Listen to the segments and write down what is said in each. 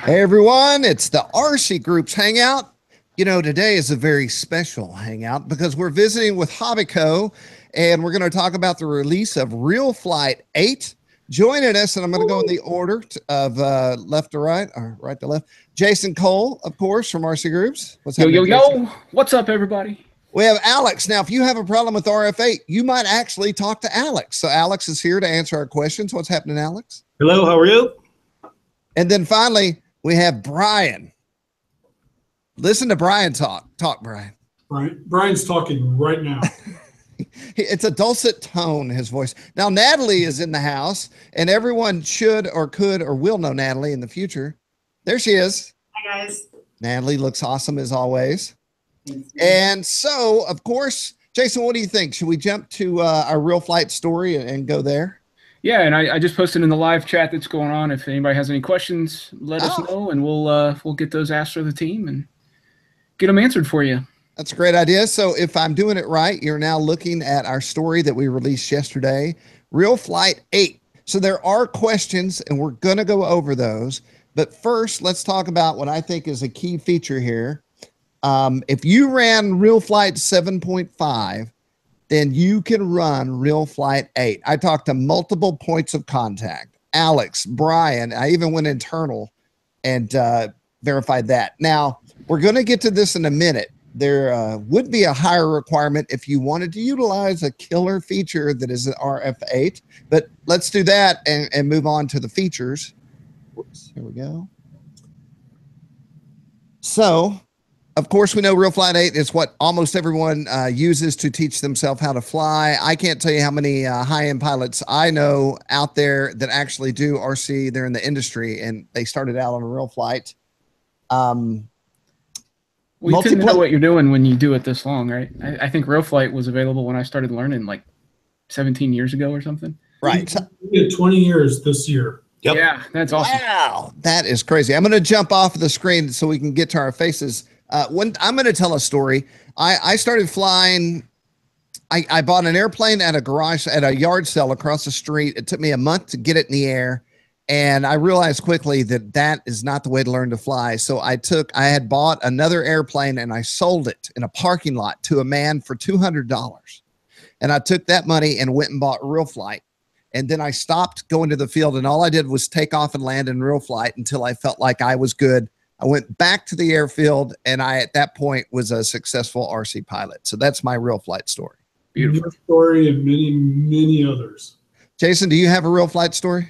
Hey everyone, it's the RC Groups Hangout. You know, today is a very special hangout because we're visiting with Hobbico and we're going to talk about the release of RealFlight8. Joining us, and I'm going to go in the order of left to right, or right to left. Jason Cole, of course, from RC Groups. What's happening, Jason? What's up, everybody? We have Alex. Now, if you have a problem with RF8, you might actually talk to Alex. So Alex is here to answer our questions. What's happening, Alex? Hello, how are you? And then finally, we have Brian. Listen to Brian talk. Talk, Brian. Brian's talking right now. It's a dulcet tone, his voice. Now, Natalie is in the house, and everyone should or could or will know Natalie in the future. There she is. Hi, guys. Natalie looks awesome as always. And so, of course, Jason, what do you think? Should we jump to our RealFlight story and go there? Yeah, and I just posted in the live chat that's going on. If anybody has any questions, let us know, and we'll get those asked for the team and get them answered for you. That's a great idea. So if I'm doing it right, you're now looking at our story that we released yesterday, RealFlight8. So there are questions, and we're going to go over those. But first, let's talk about what I think is a key feature here. If you ran RealFlight 7.5, then you can run RealFlight8. I talked to multiple points of contact. Alex, Brian, I even went internal and verified that. Now, we're going to get to this in a minute. There would be a higher requirement if you wanted to utilize a killer feature that is an RF8, but let's do that and move on to the features. Whoops, here we go. So, of course, we know RealFlight8 is what almost everyone uses to teach themselves how to fly. I can't tell you how many high-end pilots I know out there that actually do RC. They're in the industry, and they started out on a RealFlight. Well, you tend to know what you're doing when you do it this long, right? I think RealFlight was available when I started learning like 17 years ago or something. Right. We had 20 years this year. Yep. Yeah, that's awesome. Wow, that is crazy. I'm going to jump off the screen so we can get to our faces. I'm going to tell a story. I started flying. I bought an airplane at a garage, at a yard sale across the street. It took me a month to get it in the air. And I realized quickly that that is not the way to learn to fly. So I had bought another airplane and I sold it in a parking lot to a man for $200. And I took that money and went and bought RealFlight. And then I stopped going to the field, and all I did was take off and land in RealFlight until I felt like I was good. I went back to the airfield, and I, at that point, was a successful RC pilot. So that's my RealFlight story. Beautiful. Your story and many, many others. Jason, do you have a RealFlight story?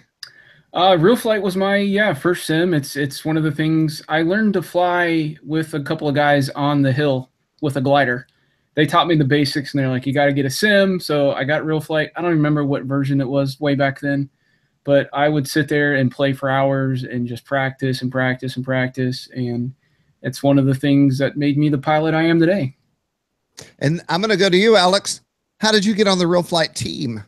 RealFlight was my first sim. It's one of the things I learned to fly with a couple of guys on the hill with a glider. They taught me the basics, and they're like, you got to get a sim. So I got RealFlight. I don't remember what version it was way back then, but I would sit there and play for hours and just practice and practice and practice. And it's one of the things that made me the pilot I am today. And I'm going to go to you, Alex. How did you get on the RealFlight team?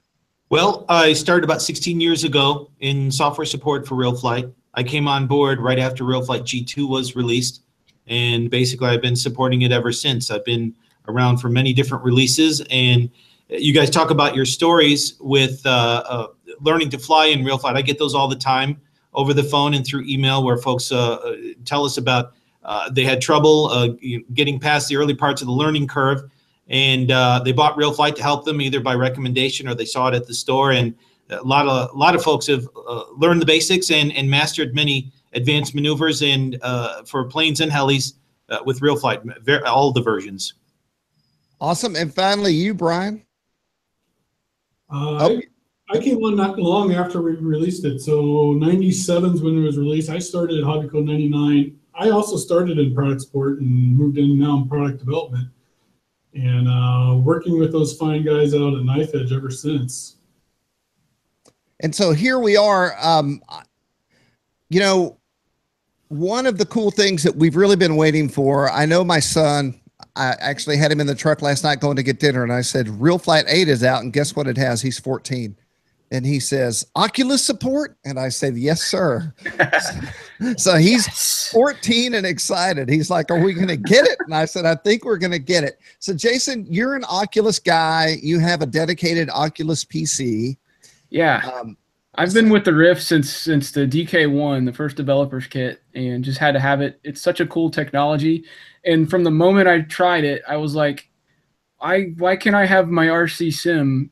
Well, I started about 16 years ago in software support for RealFlight. I came on board right after RealFlight G2 was released, and basically I've been supporting it ever since. I've been around for many different releases, and you guys talk about your stories with learning to fly in RealFlight. I get those all the time over the phone and through email where folks tell us about they had trouble getting past the early parts of the learning curve. And they bought RealFlight to help them either by recommendation or they saw it at the store. And a lot of folks have learned the basics and mastered many advanced maneuvers and for planes and helis with RealFlight, all the versions. Awesome. And finally, you, Brian. I came on not long after we released it. So 97 is when it was released. I started at Hobbico 99. I also started in product support and moved in now in product development. And working with those fine guys out at Knife Edge ever since. And so here we are. You know, one of the cool things that we've really been waiting for, I know my son, I actually had him in the truck last night going to get dinner, and I said, RealFlight8 is out, and guess what it has? He's 14. And he says, Oculus support? And I said, yes, sir. So he's 14 and excited. He's like, are we going to get it? And I said, I think we're going to get it. So Jason, you're an Oculus guy. You have a dedicated Oculus PC. Yeah. I've been with the Rift since the DK1, the first developer's kit, and just had to have it. It's such a cool technology. And from the moment I tried it, I was like, why can't I have my RC sim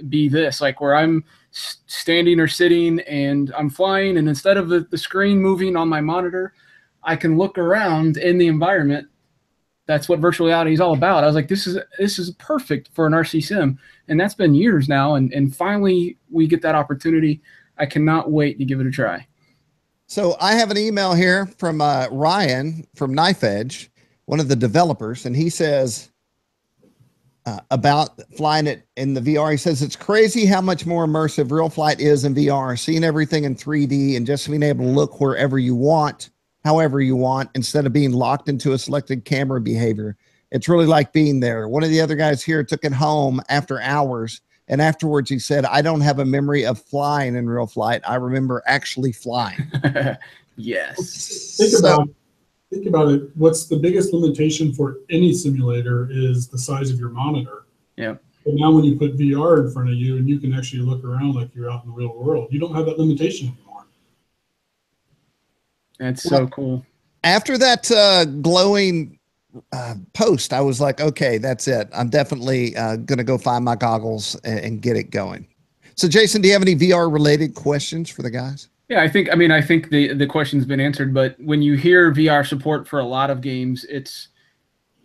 be this? Like where I'm standing or sitting and I'm flying, and instead of the screen moving on my monitor, I can look around in the environment. That's what virtual reality is all about. I was like, this is perfect for an RC sim. And that's been years now. And finally we get that opportunity. I cannot wait to give it a try. So I have an email here from Ryan from Knife Edge, one of the developers, and he says about flying it in the VR. He says, it's crazy how much more immersive RealFlight is in VR, seeing everything in 3D and just being able to look wherever you want, however you want, instead of being locked into a selected camera behavior. It's really like being there. One of the other guys here took it home after hours, and afterwards he said, I don't have a memory of flying in RealFlight. I remember actually flying. Yes. Think about it. What's the biggest limitation for any simulator is the size of your monitor. Yeah. But now when you put VR in front of you and you can actually look around like you're out in the real world, you don't have that limitation anymore. That's so cool. After that glowing post, I was like, okay, that's it. I'm definitely going to go find my goggles and get it going. So Jason, do you have any VR related questions for the guys? Yeah, I think the question's been answered, but when you hear VR support for a lot of games, it's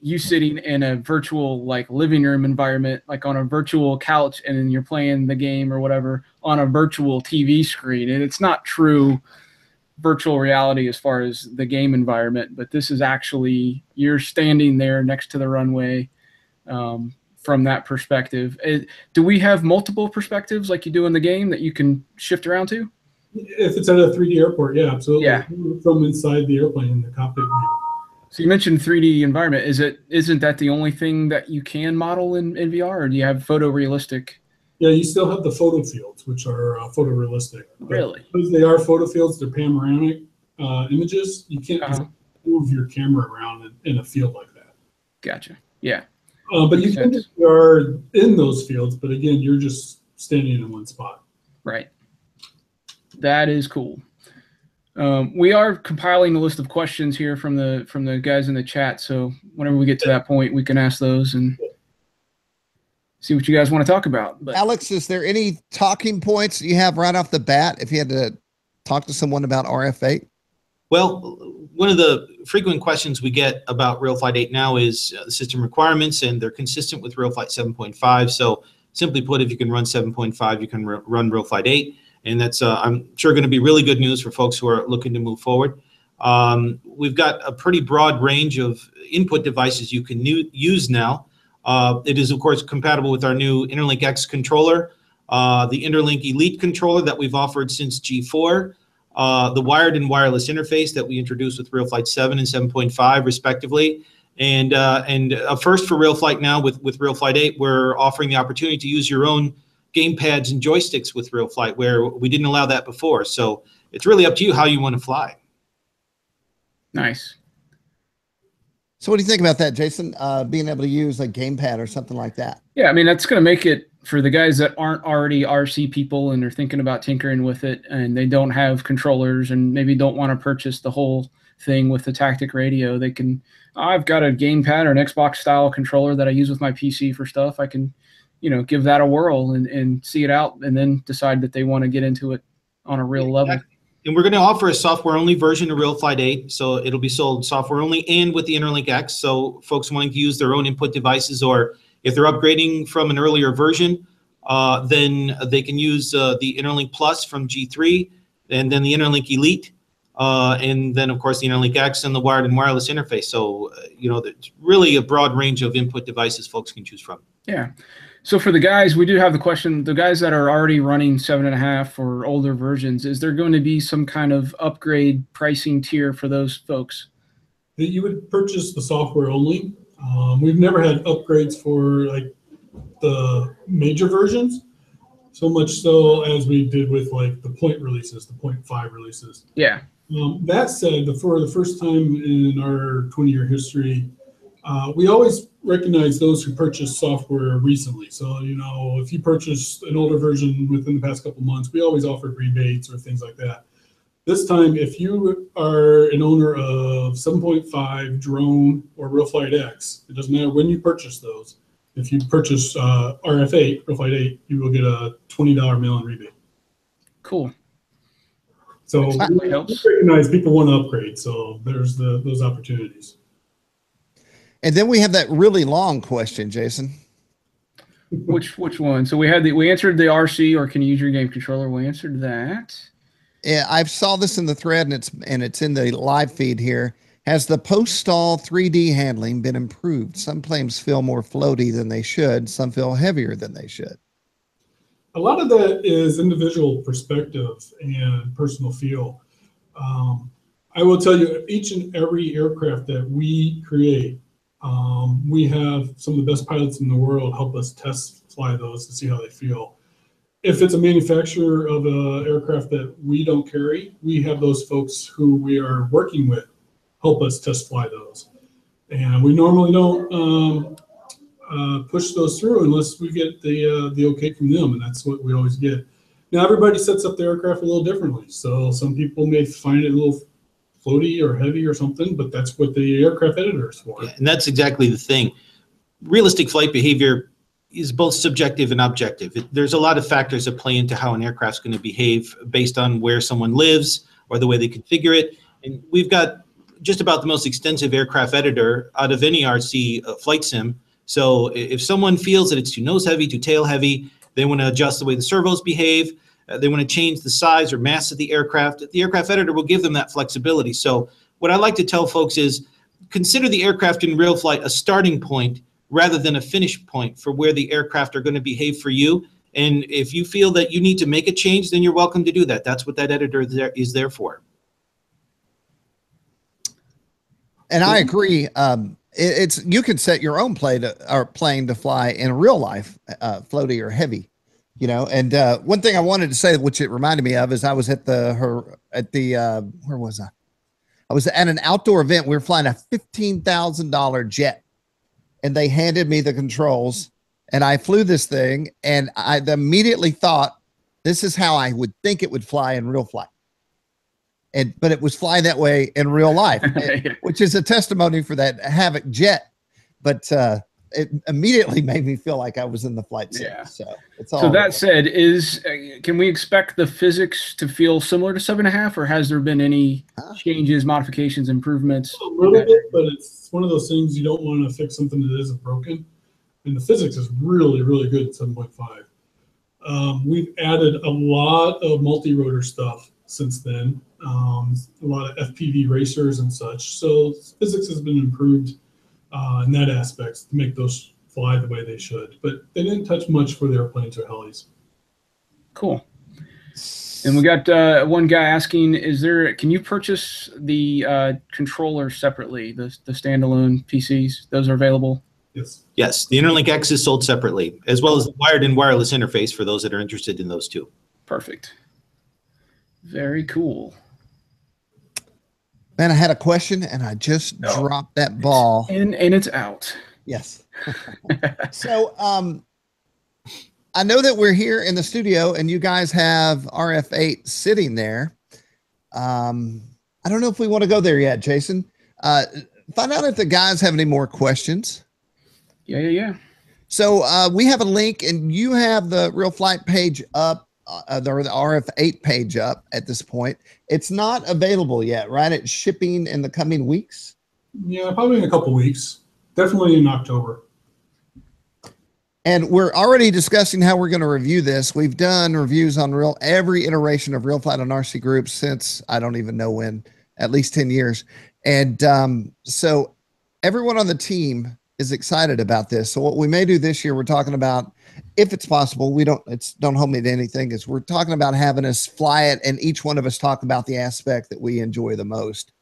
you sitting in a virtual like living room environment, like on a virtual couch, and then you're playing the game or whatever on a virtual TV screen. And it's not true virtual reality as far as the game environment, but this is actually you're standing there next to the runway from that perspective. Do we have multiple perspectives like you do in the game that you can shift around to? If it's at a 3D airport, yeah, absolutely. Yeah. From inside the airplane in the cockpit view. So you mentioned 3D environment. Isn't that the only thing that you can model in VR, or do you have photorealistic? Yeah, you still have the photo fields, which are photorealistic. Really? Because they are photo fields, they're panoramic images. You can't move your camera around in a field like that. Gotcha. Yeah. But you can are in those fields, but again, you're just standing in one spot. Right. That is cool. We are compiling a list of questions here from the guys in the chat. So whenever we get to that point, we can ask those and see what you guys want to talk about. But Alex, is there any talking points you have right off the bat if you had to talk to someone about RF8? Well, one of the frequent questions we get about RealFlight 8 now is the system requirements, and they're consistent with RealFlight 7.5. So simply put, if you can run 7.5, you can run RealFlight 8. And that's, I'm sure, going to be really good news for folks who are looking to move forward. We've got a pretty broad range of input devices you can use now. It is, of course, compatible with our new Interlink X controller, the Interlink Elite controller that we've offered since G4, the wired and wireless interface that we introduced with RealFlight 7 and 7.5, respectively. And a first for RealFlight now with RealFlight 8, we're offering the opportunity to use your own game pads and joysticks with RealFlight, where we didn't allow that before. So it's really up to you how you want to fly. Nice. So what do you think about that, Jason? Being able to use a gamepad or something like that? Yeah, I mean, that's going to make it for the guys that aren't already RC people and are thinking about tinkering with it, and they don't have controllers and maybe don't want to purchase the whole thing with the Tactic radio. They can, I've got a gamepad or an Xbox style controller that I use with my PC for stuff. I can, give that a whirl and see it out, and then decide that they want to get into it on a real level. And we're going to offer a software-only version of RealFlight 8, so it'll be sold software-only and with the Interlink X. So folks wanting to use their own input devices, or if they're upgrading from an earlier version, then they can use the Interlink Plus from G3, and then the Interlink Elite, and then, of course, the Interlink X and the wired and wireless interface. So, there's really a broad range of input devices folks can choose from. Yeah. So for the guys, we do have the question, the guys that are already running 7.5 or older versions, is there going to be some kind of upgrade pricing tier for those folks? You would purchase the software only. We've never had upgrades for like the major versions, so much so as we did with like the point releases, the 0.5 releases. Yeah. That said, for the first time in our 20-year history, we always recognize those who purchase software recently. So, if you purchased an older version within the past couple of months, we always offered rebates or things like that. This time, if you are an owner of 7.5 Drone or RealFlight-X, it doesn't matter when you purchase those. If you purchase RF8, RealFlight8, you will get a $20 mail-in rebate. Cool. So we recognize people want to upgrade, so there's those opportunities. And then we have that really long question, Jason. Which one? So we answered the RC, or can you use your game controller? We answered that. Yeah, I saw this in the thread, and it's in the live feed here. Has the post-stall 3D handling been improved? Some planes feel more floaty than they should. Some feel heavier than they should. A lot of that is individual perspective and personal feel. I will tell you, each and every aircraft that we create, we have some of the best pilots in the world help us test fly those to see how they feel. If it's a manufacturer of an aircraft that we don't carry, we have those folks who we are working with help us test fly those. And we normally don't push those through unless we get the okay from them, and that's what we always get. Now, everybody sets up their aircraft a little differently. So some people may find it a little floaty or heavy or something, but that's what the aircraft editor is for. Yeah, and that's exactly the thing. Realistic flight behavior is both subjective and objective. There's a lot of factors that play into how an aircraft's going to behave based on where someone lives or the way they configure it. And we've got just about the most extensive aircraft editor out of any RC flight sim. So if someone feels that it's too nose heavy, too tail heavy, they want to adjust the way the servos behave, they want to change the size or mass of the aircraft editor will give them that flexibility. So what I like to tell folks is consider the aircraft in real flight a starting point rather than a finish point for where the aircraft are going to behave for you. And if you feel that you need to make a change, then you're welcome to do that. That's what that editor is there for. And I agree. You can set your own plane to fly in real life, floaty or heavy, And one thing I wanted to say, which it reminded me of, is I was where was I? I was at an outdoor event. We were flying a $15,000 jet, and they handed me the controls, and I flew this thing, and I immediately thought, this is how I would think it would fly in real flight. But it was flying that way in real life, which is a testimony for that Havoc jet. But it immediately made me feel like I was in the flight sim. Yeah. So it's all. So that said, can we expect the physics to feel similar to 7.5, or has there been any changes, modifications, improvements? A little bit, but it's one of those things you don't want to fix something that isn't broken. And the physics is really, really good at 7.5. We've added a lot of multi-rotor stuff since then. A lot of FPV racers and such. So physics has been improved in that aspect to make those fly the way they should. But they didn't touch much for the airplanes or helis. Cool. And we got one guy asking, can you purchase the controller separately, the standalone PCs? Those are available? Yes. Yes, the Interlink X is sold separately, as well as the wired and wireless interface for those that are interested in those too. Perfect. Very cool. Man, I had a question and I just dropped that ball. And it's out. Yes. So I know that we're here in the studio and you guys have RF8 sitting there. I don't know if we want to go there yet, Jason. Find out if the guys have any more questions. Yeah. So we have a link, and you have the RealFlight page up. The RF8 page up at this point. It's not available yet, right? It's shipping in the coming weeks. Yeah, probably in a couple weeks. Definitely in October. And we're already discussing how we're going to review this. We've done reviews on every iteration of RealFlight on RCGroups since I don't even know when, at least 10 years. And so everyone on the team is excited about this. So what we may do this year, we're talking about, if it's possible, don't hold me to anything, is we're talking about having us fly it and each one of us talk about the aspect that we enjoy the most.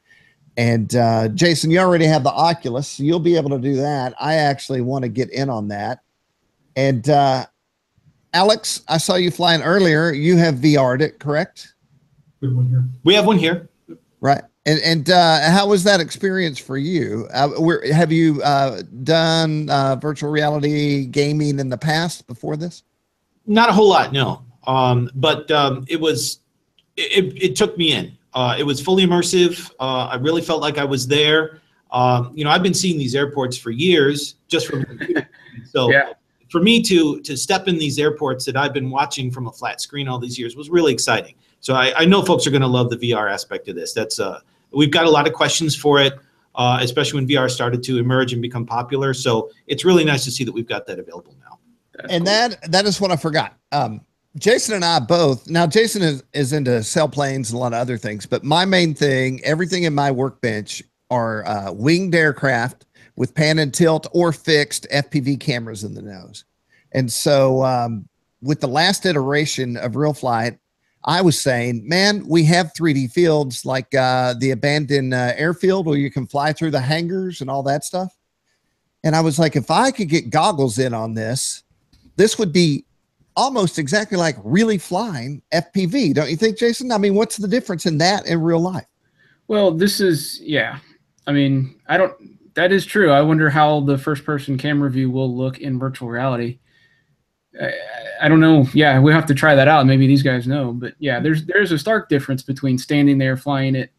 And Jason, you already have the Oculus, so you'll be able to do that. I actually want to get in on that. And Alex, I saw you flying earlier. You have VR'd it, correct? Good one here. We have one here. Right. And how was that experience for you? Have you done virtual reality gaming in the past before this? Not a whole lot, no. But it took me in. It was fully immersive. I really felt like I was there. I've been seeing these airports for years, just from so. Yeah. For me to step in these airports that I've been watching from a flat screen all these years was really exciting. So I know folks are going to love the VR aspect of this. That's we've got a lot of questions for it, especially when VR started to emerge and become popular. So it's really nice to see that we've got that available now. And cool. that is what I forgot. Jason and I both. Now Jason is into sailplanes and a lot of other things, but my main thing, everything in my workbench are winged aircraft with pan and tilt or fixed FPV cameras in the nose. And so with the last iteration of RealFlight, I was saying, man, we have 3D fields like the abandoned airfield where you can fly through the hangars and all that stuff. And I was like, if I could get goggles in on this, this would be almost exactly like really flying FPV. Don't you think, Jason? I mean, what's the difference in that in real life? Well, this is, yeah. I mean, that is true. I wonder how the first person camera view will look in virtual reality. I don't know. Yeah, we'll have to try that out. Maybe these guys know. But yeah, there's a stark difference between standing there flying it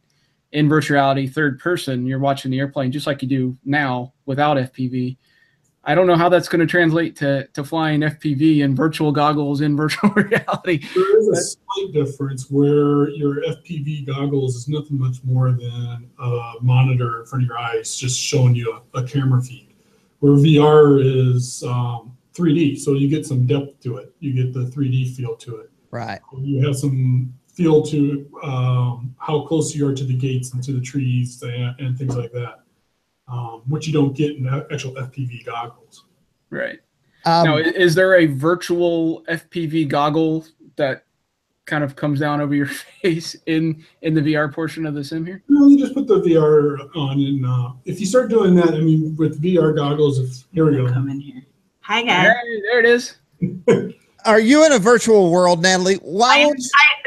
in virtual reality, third person. You're watching the airplane just like you do now without FPV. I don't know how that's going to translate to flying FPV and virtual goggles in virtual reality. There is a slight difference where your FPV goggles is nothing much more than a monitor in front of your eyes, just showing you a camera feed. Where VR is 3D, so you get some depth to it. You get the 3D feel to it. Right. You have some feel to how close you are to the gates and to the trees and things like that. Which you don't get in actual FPV goggles. Right. Now, is there a virtual FPV goggle that kind of comes down over your face in the VR portion of the sim here? No, you just put the VR on, and if you start doing that, I mean, with VR goggles, here we go. Come in here. Hi, guys. Hey, there it is. Are you in a virtual world, Natalie?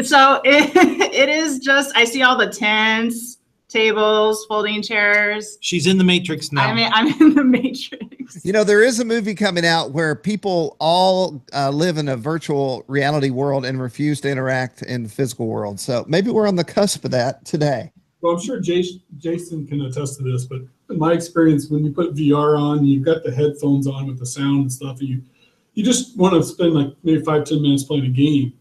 So it is just, I see all the tents, tables, folding chairs. She's in the Matrix now. I'm in the Matrix. You know, there is a movie coming out where people all live in a virtual reality world and refuse to interact in the physical world. So maybe we're on the cusp of that today. Well, I'm sure Jason can attest to this, but in my experience, when you put VR on, you've got the headphones on with the sound and stuff, and you just want to spend like maybe 5-10 minutes playing a game.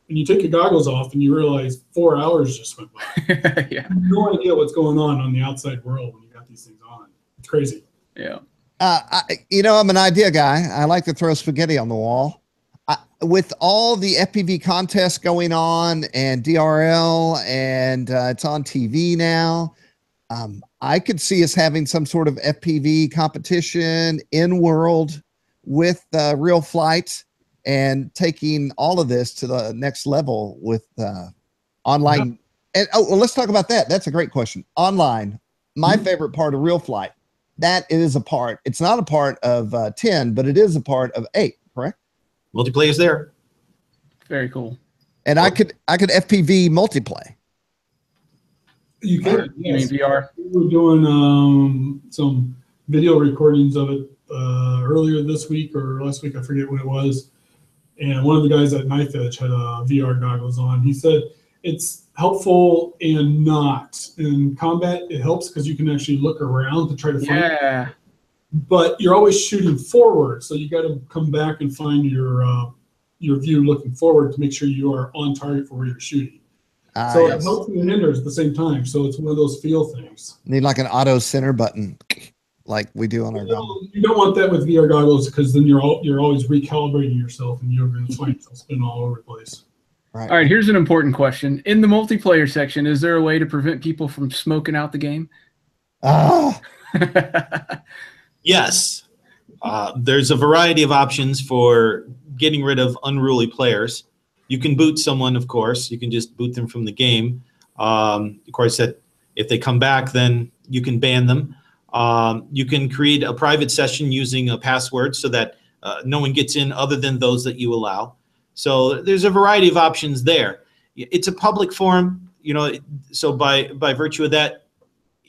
And you take your goggles off and you realize 4 hours just went by. Yeah. You have no idea what's going on the outside world when you got these things on. It's crazy. Yeah. I'm an idea guy. I like to throw spaghetti on the wall. With all the FPV contests going on and DRL and it's on TV now, I could see us having some sort of FPV competition in world with RealFlight and taking all of this to the next level with online. And let's talk about that. That's a great question. Online, my favorite part of RealFlight. That is a part. It's not a part of 10, but it is a part of 8. Correct? Multiplayer is there. Very cool. And I could FPV multiplay. You can. You mean VR? We were doing some video recordings of it earlier this week or last week. I forget when it was. And one of the guys at Knife Edge had VR goggles on. He said it's helpful and not. In combat, it helps because you can actually look around to try to find it. But you're always shooting forward, so you got to come back and find your view looking forward to make sure you are on target for where you're shooting. So it helps and hinders at the same time. So it's one of those feel things. Need like an auto center button, like we do on our goggles. You don't want that with VR goggles because then you're always recalibrating yourself and you're going to find yourself spinning all over the place. Right. All right, here's an important question. In the multiplayer section, is there a way to prevent people from smoking out the game? Yes. There's a variety of options for getting rid of unruly players. You can boot someone, of course. You can just boot them from the game. Of course, that if they come back, then you can ban them. You can create a private session using a password so that no one gets in other than those that you allow. So there's a variety of options there. It's a public forum. you know, so by virtue of that,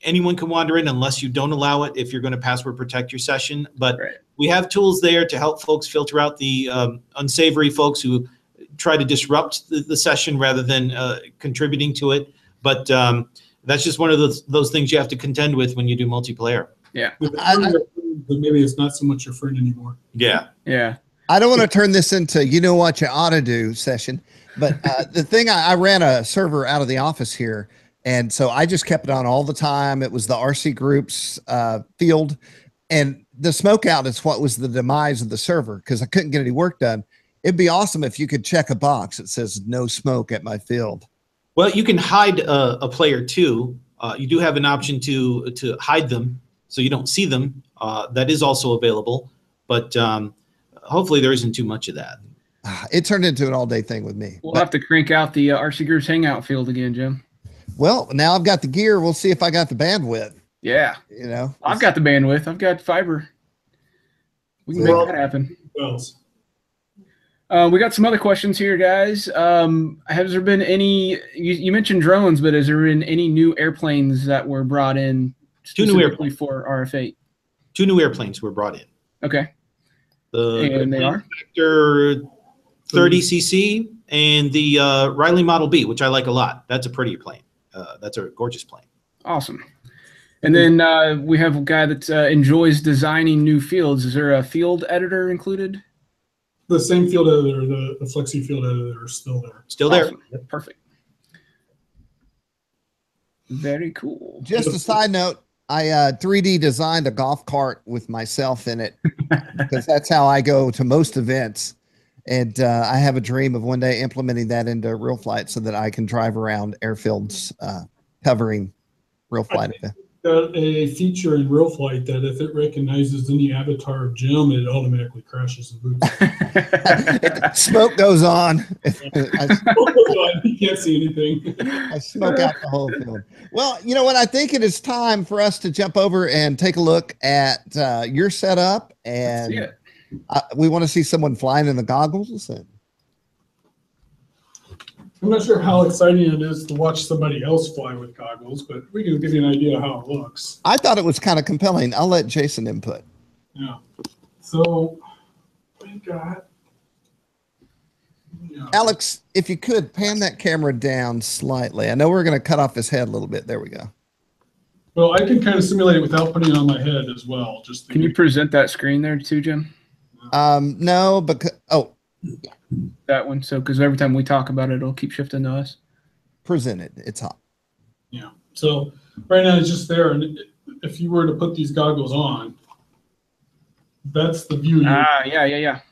anyone can wander in unless you don't allow it if you're going to password protect your session. But we have tools there to help folks filter out the unsavory folks who try to disrupt the session rather than contributing to it. But that's just one of those things you have to contend with when you do multiplayer. Yeah. Maybe it's not so much your friend anymore. Yeah. Yeah. I don't want to turn this into, you know what you ought to do session, but the thing, I ran a server out of the office here. And so I just kept it on all the time. It was the RCGroups field, and the smoke out is what was the demise of the server because I couldn't get any work done. It'd be awesome if you could check a box that says no smoke at my field. Well, you can hide a player too. You do have an option to hide them so you don't see them. That is also available, but hopefully there isn't too much of that. It turned into an all-day thing with me. We'll have to crank out the RCGroups Hangout field again, Jim. Well, now I've got the gear. We'll see if I got the bandwidth. Yeah. You know, I've got the bandwidth. I've got fiber. We can make that happen. We got some other questions here, guys. Has there been any, you mentioned drones, but has there been any new airplanes that were brought in specifically for RF8? 2 new airplanes were brought in. Okay. And they are? Vector 30cc and the Riley Model B, which I like a lot. That's a pretty plane. That's a gorgeous plane. Awesome. And then we have a guy that enjoys designing new fields. Is there a field editor included? The same field editor, the Flexi field editor is still there. Still there. Awesome. Perfect. Very cool. Just a side note, I 3D designed a golf cart with myself in it because that's how I go to most events. And I have a dream of one day implementing that into RealFlight so that I can drive around airfields covering RealFlight events. Got a feature in RealFlight that if it recognizes any avatar of Jim, it automatically crashes and boots. Smoke goes on. You can't see anything. I smoke out the whole field. Well, you know what? I think it is time for us to jump over and take a look at your setup, and we want to see someone flying in the goggles. And I'm not sure how exciting it is to watch somebody else fly with goggles, but we can give you an idea of how it looks. I thought it was kind of compelling. I'll let Jason input. Yeah. So we got. Yeah. Alex, if you could pan that camera down slightly. I know we're going to cut off his head a little bit. There we go. Well, I can kind of simulate it without putting it on my head as well. Just can you present that screen there too, Jim? No, because that one. So because every time we talk about it, it'll keep shifting to us. Present it. It's hot. Yeah. So right now it's just there, and if you were to put these goggles on, that's the view. Yeah. Right.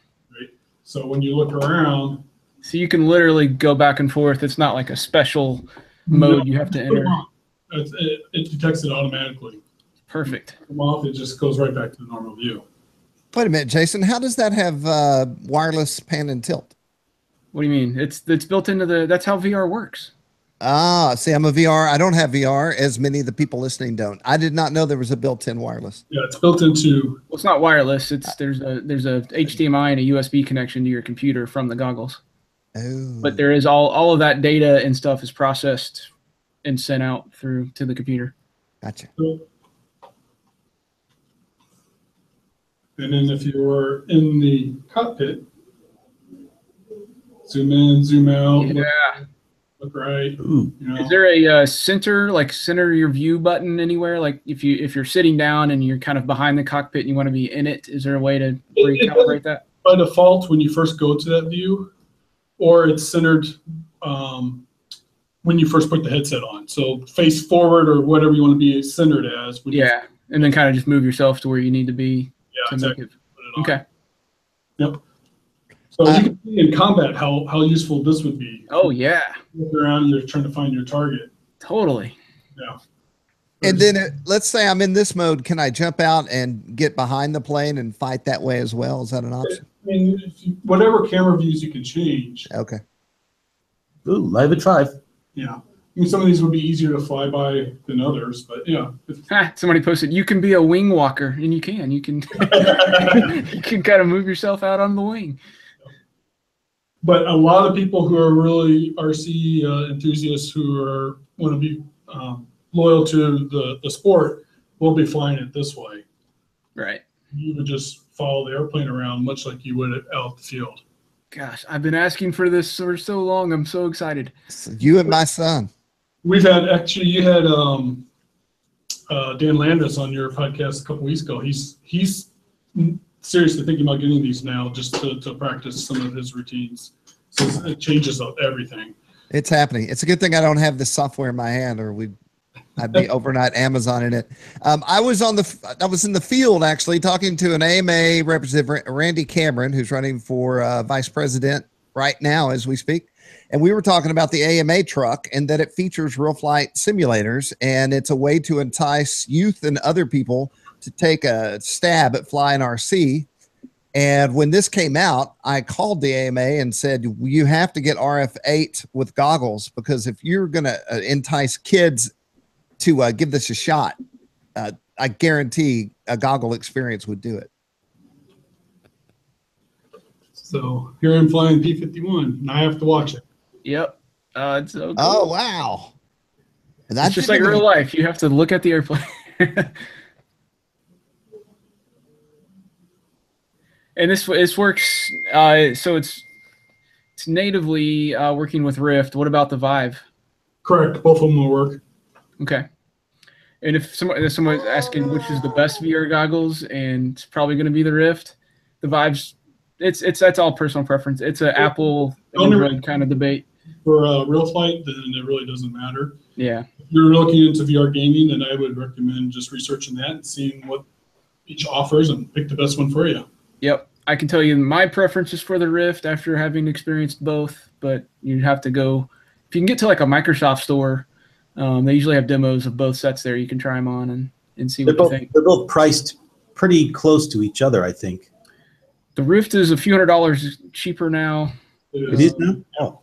So when you look around. So you can literally go back and forth. It's not like a special mode you have to enter. It detects it automatically. Perfect. Come off, it just goes right back to the normal view. Wait a minute, Jason. How does that have wireless pan and tilt? What do you mean? It's built into that's how VR works. See, I'm a VR. I don't have VR, as many of the people listening don't. I did not know there was a built-in wireless. Yeah, it's built into. Well, it's not wireless. There's a HDMI and a USB connection to your computer from the goggles. Oh. But there is all of that data and stuff is processed and sent out through to the computer. Gotcha. And then if you were in the cockpit, zoom in, zoom out. Yeah. Look right. Ooh. You know. Is there a center your view button anywhere? Like if you're sitting down and you're kind of behind the cockpit and you want to be in it, is there a way to recalibrate that? By default, when you first go to that view, or it's centered when you first put the headset on. So face forward or whatever you want to be centered as. Yeah, and then kind of just move yourself to where you need to be. Yeah, exactly. Okay. Yep. So you can see in combat how useful this would be. Oh yeah. Look around, you're trying to find your target. Totally. Yeah. And then let's say I'm in this mode. Can I jump out and get behind the plane and fight that way as well? Is that an option? I mean, whatever camera views you can change. Okay. Ooh, live at 5. Yeah. I mean, some of these would be easier to fly by than others, but yeah. Somebody posted, you can be a wing walker, and you can you can kind of move yourself out on the wing. But a lot of people who are really RC enthusiasts who want to be loyal to the sport will be flying it this way. Right. You would just follow the airplane around much like you would out the field. Gosh, I've been asking for this for so long. I'm so excited. So you and my son. We've had you had Dan Landis on your podcast a couple weeks ago. He's seriously thinking about getting these now just to practice some of his routines. So it changes up everything. It's happening. It's a good thing I don't have this software in my hand, or I'd be overnight Amazoning it. I was in the field actually talking to an AMA representative, Randy Cameron, who's running for vice president right now as we speak. And we were talking about the AMA truck and that it features real flight simulators, and it's a way to entice youth and other people to take a stab at flying RC. And when this came out, I called the AMA and said, you have to get RF8 with goggles, because if you're going to entice kids to give this a shot, I guarantee a goggle experience would do it. So here I'm flying P-51, and I have to watch it. Yep. It's so cool. Oh, wow. And It's just like real life. You have to look at the airplane. And this works. So it's natively working with Rift. What about the Vive? Correct. Both of them will work. Okay. And if someone's asking which is the best VR goggles, and it's probably going to be the Rift, the Vive's. That's all personal preference. It's an Apple Android kind of debate. For RealFlight, then it really doesn't matter. Yeah. If you're looking into VR gaming, then I would recommend just researching that and seeing what each offers and pick the best one for you. Yep. I can tell you my preference is for the Rift after having experienced both, but you'd have to go, if you can get to like a Microsoft store, they usually have demos of both sets there. You can try them on and see what you think. They're both priced pretty close to each other, I think. The Rift is a few $100s cheaper now. It is now? Oh.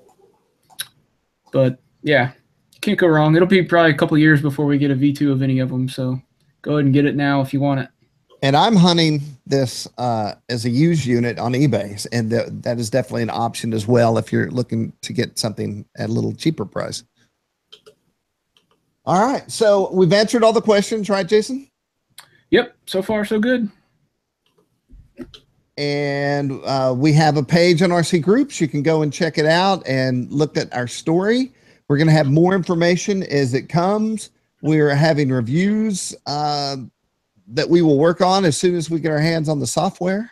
But yeah, you can't go wrong. It'll be probably a couple of years before we get a V2 of any of them. So go ahead and get it now if you want it. And I'm hunting this as a used unit on eBay, and that is definitely an option as well if you're looking to get something at a little cheaper price. All right, so we've answered all the questions, right, Jason? Yep, so far so good. And we have a page on RCGroups. You can go and check it out and look at our story. We're going to have more information as it comes. We're having reviews that we will work on as soon as we get our hands on the software.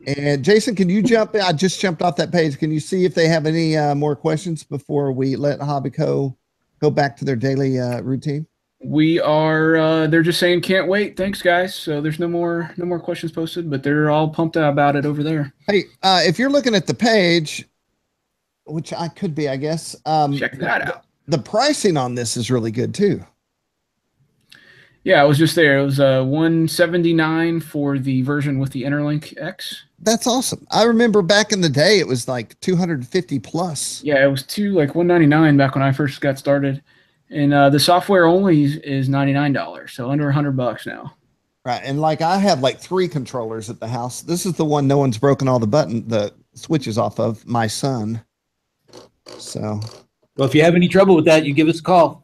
And Jason, can you jump in? I just jumped off that page. Can you see if they have any more questions before we let Hobbico go back to their daily routine? We are, they're just saying, can't wait. Thanks guys. So there's no more questions posted, but they're all pumped about it over there. Hey, if you're looking at the page, which I could be, I guess, check that out. The pricing on this is really good too. Yeah, I was just there. It was $179 for the version with the Interlink X. That's awesome. I remember back in the day, it was like 250 plus. Yeah, it was $199 back when I first got started, and the software only is $99, so under $100 now. Right, and like I have like 3 controllers at the house. This is the one no one's broken all the switches off of. My son. So, well, if you have any trouble with that, you give us a call.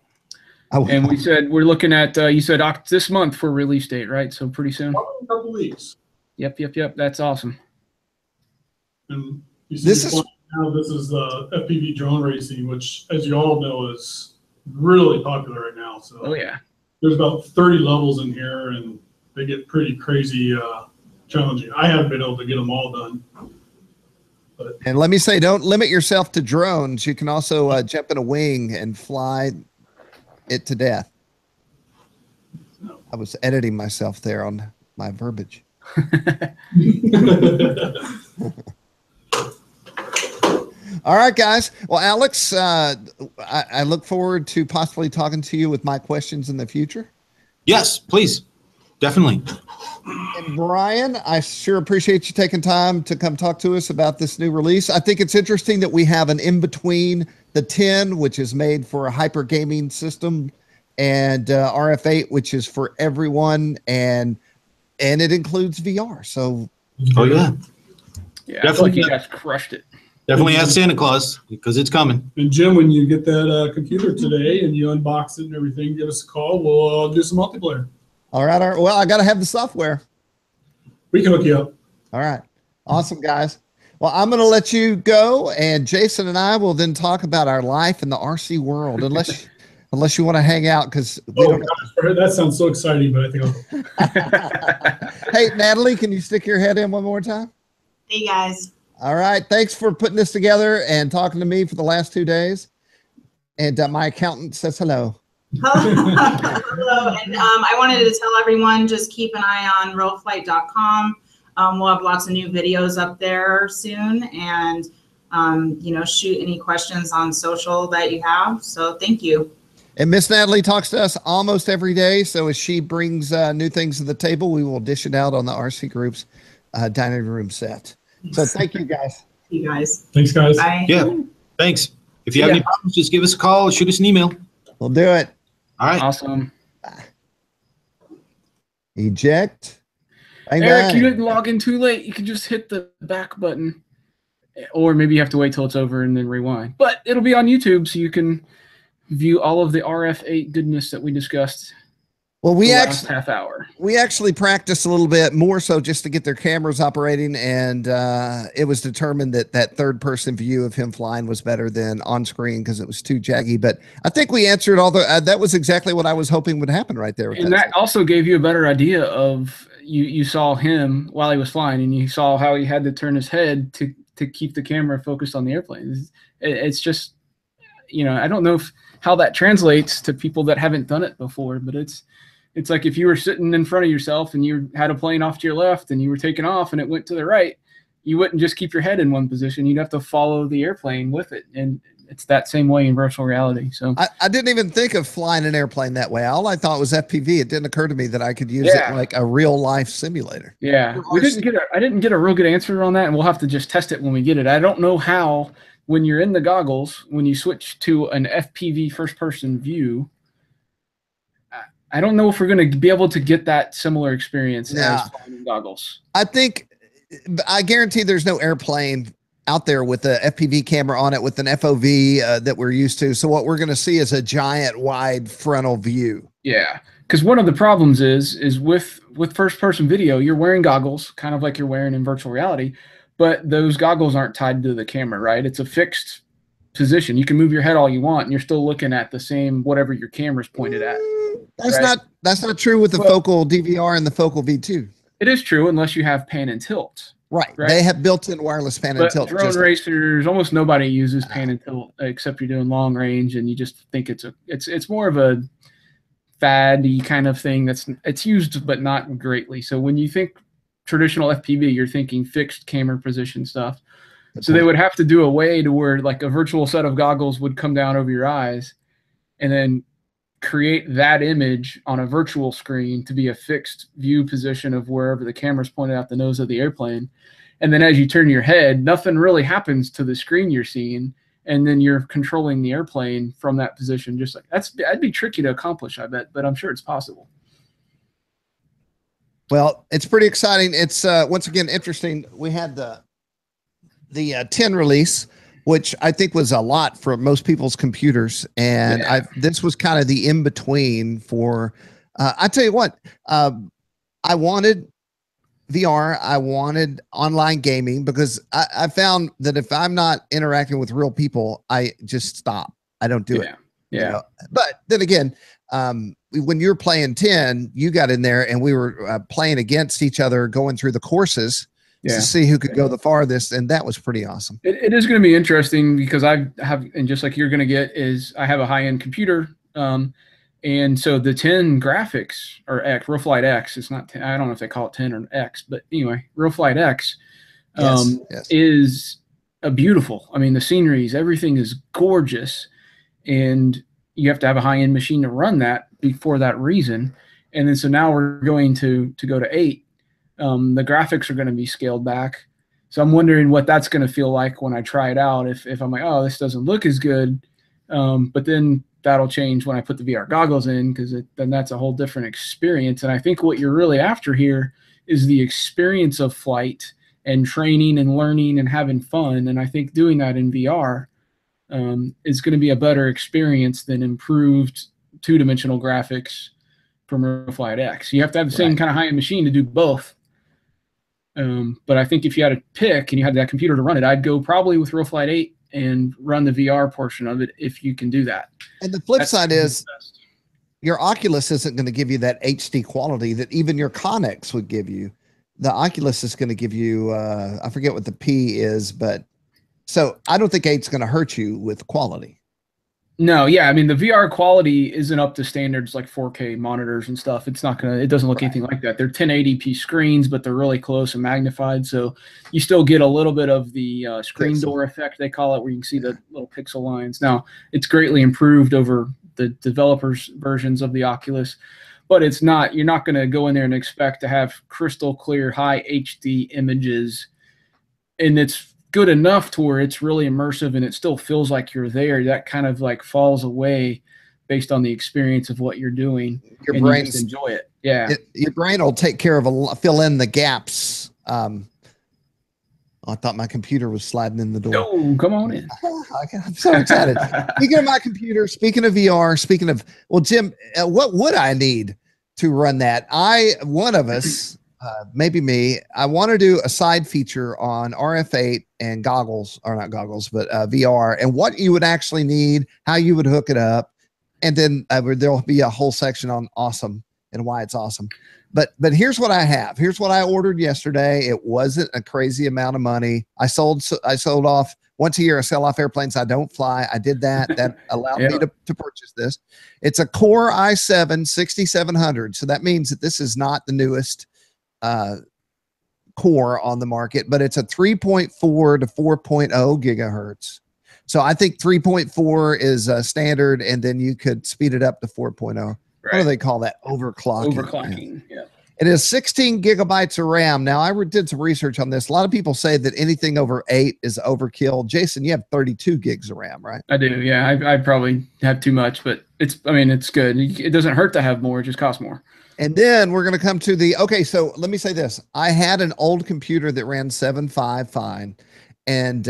And we said we're looking at you said this month for release date, right? So pretty soon. Probably a couple weeks. Yep. That's awesome. And this is the FPV drone racing, which, as you all know, is really popular right now. So oh yeah, there's about 30 levels in here, and they get pretty crazy challenging. I haven't been able to get them all done. And let me say, don't limit yourself to drones. You can also jump in a wing and fly it to death. I was editing myself there on my verbiage. All right, guys. Well, Alex, I look forward to possibly talking to you with my questions in the future. Yes, please. Definitely. And Brian, I sure appreciate you taking time to come talk to us about this new release. I think it's interesting that we have an in-between the 10, which is made for a hyper gaming system, and RF8, which is for everyone, and it includes VR. So, oh yeah. Yeah, I feel like you guys crushed it. Definitely ask Santa Claus because it's coming. And Jim, when you get that computer today and you unbox it and everything, give us a call. We'll do some multiplayer. All right. Well, I got to have the software. We can hook you up. All right. Awesome, guys. Well, I'm going to let you go, and Jason and I will then talk about our life in the RC world, unless you want to hang out, because that sounds so exciting, but I think I'll... Hey, Natalie, can you stick your head in one more time? Hey, guys. All right. Thanks for putting this together and talking to me for the last 2 days. And my accountant says hello. Hello. And I wanted to tell everyone, just keep an eye on RealFlight.com. We'll have lots of new videos up there soon, and shoot any questions on social that you have. So thank you. And Miss Natalie talks to us almost every day. So as she brings new things to the table, we will dish it out on the RCGroups dining room set. So thank you, guys. You guys. Thanks, guys. Bye. Yeah, thanks. If you have any problems, just give us a call or shoot us an email. We'll do it. All right. Awesome. Eject. Bang, Eric, bang. you didn't log in too late. You can just hit the back button, or maybe you have to wait till it's over and then rewind. But it'll be on YouTube, so you can view all of the RF8 goodness that we discussed. Well, we last half hour. We actually practiced a little bit more so just to get their cameras operating, and it was determined that that third-person view of him flying was better than on screen because it was too jaggy. But I think we answered all the. That was exactly what I was hoping would happen right there. And that also gave you a better idea of you saw him while he was flying, and you saw how he had to turn his head to keep the camera focused on the airplane. It's just, I don't know how that translates to people that haven't done it before, but it's like if you were sitting in front of yourself and you had a plane off to your left and you were taking off and it went to the right, you wouldn't just keep your head in one position. You'd have to follow the airplane with it. And it's that same way in virtual reality. So I didn't even think of flying an airplane that way. All I thought was FPV. It didn't occur to me that I could use it like a real life simulator. Yeah. I didn't get a real good answer on that, and we'll have to just test it when we get it. I don't know how, when you're in the goggles, when you switch to an FPV first person view, I don't know if we're going to be able to get that similar experience as flying in goggles. I guarantee there's no airplane out there with a FPV camera on it with an FOV that we're used to. So what we're going to see is a giant wide frontal view. Yeah. Because one of the problems is with first person video, you're wearing goggles, kind of like you're wearing in virtual reality, but those goggles aren't tied to the camera, right? It's a fixed position. You can move your head all you want and you're still looking at the same, whatever your camera's pointed at. That's not true with the focal DVR and the focal V2. It is true unless you have pan and tilt. Right. They have built-in wireless pan and tilt. Drone racers, almost nobody uses pan and tilt except you're doing long range, and you just think it's more of a faddy kind of thing. It's used but not greatly. So when you think traditional FPV, you're thinking fixed camera position stuff. So they would have to do a way to where like a virtual set of goggles would come down over your eyes, and then create that image on a virtual screen to be a fixed view position of wherever the camera's pointed out the nose of the airplane. And then as you turn your head, nothing really happens to the screen you're seeing. And then you're controlling the airplane from that position. Just like that'd be tricky to accomplish, I bet, but I'm sure it's possible. Well, it's pretty exciting. It's once again interesting. We had the 10 release, which I think was a lot for most people's computers. And this was kind of the in-between for, I tell you what, I wanted VR, I wanted online gaming, because I found that if I'm not interacting with real people, I just stop. I don't do it. Yeah. But then again, when you're playing 10, you got in there and we were playing against each other, going through the courses to see who could go the farthest, and that was pretty awesome. It is going to be interesting because I have, and just like you're going to get, is I have a high-end computer, and so the 10 graphics, or X, RealFlight X, it's not 10, I don't know if they call it 10 or X, but anyway, RealFlight X is a beautiful. I mean, the sceneries, everything is gorgeous, and you have to have a high-end machine to run that for that reason. And then so now we're going to go to 8. The graphics are going to be scaled back. So I'm wondering what that's going to feel like when I try it out. If I'm like, oh, this doesn't look as good. But then that'll change when I put the VR goggles in, because then that's a whole different experience. And I think what you're really after here is the experience of flight and training and learning and having fun. And I think doing that in VR is going to be a better experience than improved two-dimensional graphics from RealFlight X. You have to have the same kind of high-end machine to do both. But I think if you had to pick and you had that computer to run it, I'd go probably with RealFlight8 and run the VR portion of it if you can do that. And the flip side is your Oculus isn't going to give you that HD quality that even your Connex would give you. The Oculus is going to give you, I forget what the P is, but so I don't think 8's going to hurt you with quality. No, yeah, I mean the VR quality isn't up to standards like 4K monitors and stuff. It's not gonna. It doesn't look anything like that. They're 1080p screens, but they're really close and magnified, so you still get a little bit of the screen door effect they call it, where you can see the little pixel lines. Now it's greatly improved over the developers' versions of the Oculus, but it's not. You're not going to go in there and expect to have crystal clear, high HD images, and it's good enough to where it's really immersive and it still feels like you're there. That kind of like falls away based on the experience of what you're doing. Your brain just enjoy it. Yeah. Your brain will take care of fill in the gaps. I thought my computer was sliding in the door. No, come on in. I'm so excited. Speaking of my computer, speaking of VR, speaking of, well, Jim, what would I need to run that? One of us, maybe me, I want to do a side feature on RF8 and goggles, or not goggles, but VR, and what you would actually need, how you would hook it up. And then there'll be a whole section on awesome and why it's awesome. But here's what I have. Here's what I ordered yesterday. It wasn't a crazy amount of money. I sold off once a year. I sell off airplanes I don't fly. I did that. That allowed me to purchase this. It's a Core i7 6700. So that means that this is not the newest core on the market, but it's a 3.4 to 4.0 gigahertz. So I think 3.4 is standard, and then you could speed it up to 4.0. Right. What do they call that? Overclocking. Overclocking, yeah. It is 16 gigabytes of RAM. Now, I did some research on this. A lot of people say that anything over 8 is overkill. Jason, you have 32 gigs of RAM, right? I do, yeah. I probably have too much, but it's good. It doesn't hurt to have more. It just costs more. And then we're going to come to okay, so let me say this. I had an old computer that ran 7.5 fine, and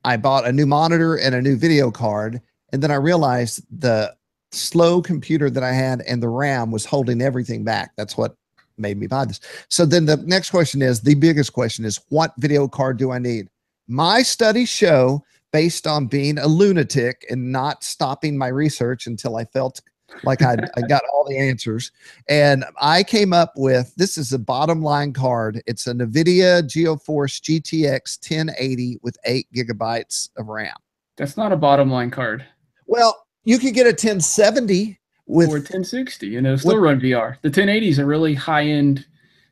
I bought a new monitor and a new video card, and then I realized the slow computer that I had and the RAM was holding everything back. That's what made me buy this. So then the next question is, the biggest question is, what video card do I need? My studies show, based on being a lunatic and not stopping my research until I felt like I got all the answers. And I came up with, this is a bottom line card. It's a NVIDIA GeForce GTX 1080 with 8 gigabytes of RAM. That's not a bottom line card. Well, you could get a 1070 with or 1060 and it'll still run VR. The 1080 is a really high end.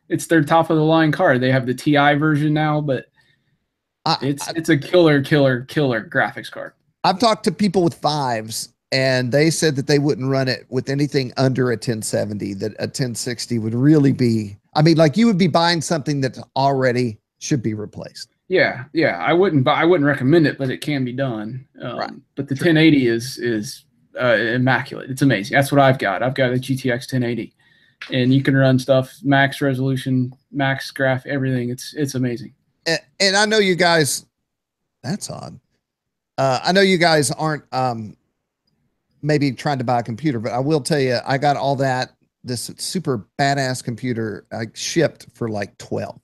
It's their top of the line card. They have the TI version now, but it's a killer graphics card. I've talked to people with 5s, and they said that they wouldn't run it with anything under a 1070, that a 1060 would really be, I mean, like you would be buying something that already should be replaced. Yeah. I wouldn't recommend it, but it can be done. Right. But the 1080 is immaculate. It's amazing. That's what I've got. I've got a GTX 1080, and you can run stuff, max resolution, max graph, everything. It's amazing. And I know you guys, that's odd. I know you guys aren't, maybe trying to buy a computer, but I will tell you, I got all that, this super badass computer I shipped for like 12.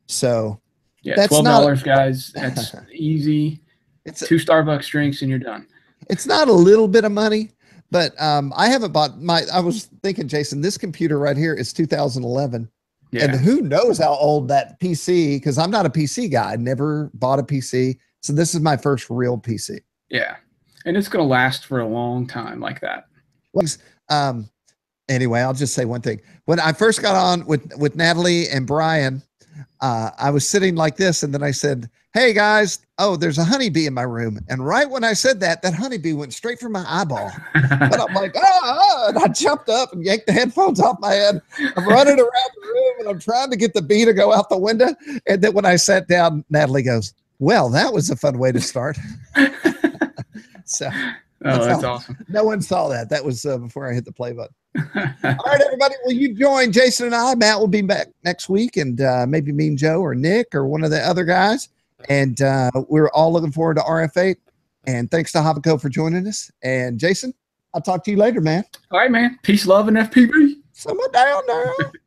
So yeah, that's $12, guys. That's easy. It's 2 Starbucks drinks and you're done. It's not a little bit of money, but I haven't bought I was thinking, Jason, this computer right here is 2011. Yeah. And who knows how old that PC, because I'm not a PC guy. I never bought a PC. So this is my first real PC. Yeah. And it's going to last for a long time like that. Anyway, I'll just say one thing. When I first got on with Natalie and Brian, I was sitting like this, and then I said, "Hey guys, oh, there's a honeybee in my room." And right when I said that honeybee went straight for my eyeball. But I'm like, and I jumped up and yanked the headphones off my head. I'm running around the room, and I'm trying to get the bee to go out the window. And then when I sat down, Natalie goes, "Well, that was a fun way to start." So Oh, that's awesome. No one saw that. That was before I hit the play button. All right, everybody. Will you join Jason and I? Matt will be back next week, and maybe me and Joe or Nick or one of the other guys. And we're all looking forward to RF8. And thanks to Hobbico for joining us. And Jason, I'll talk to you later, man. All right, man. Peace, love, and FPV. Someone down there.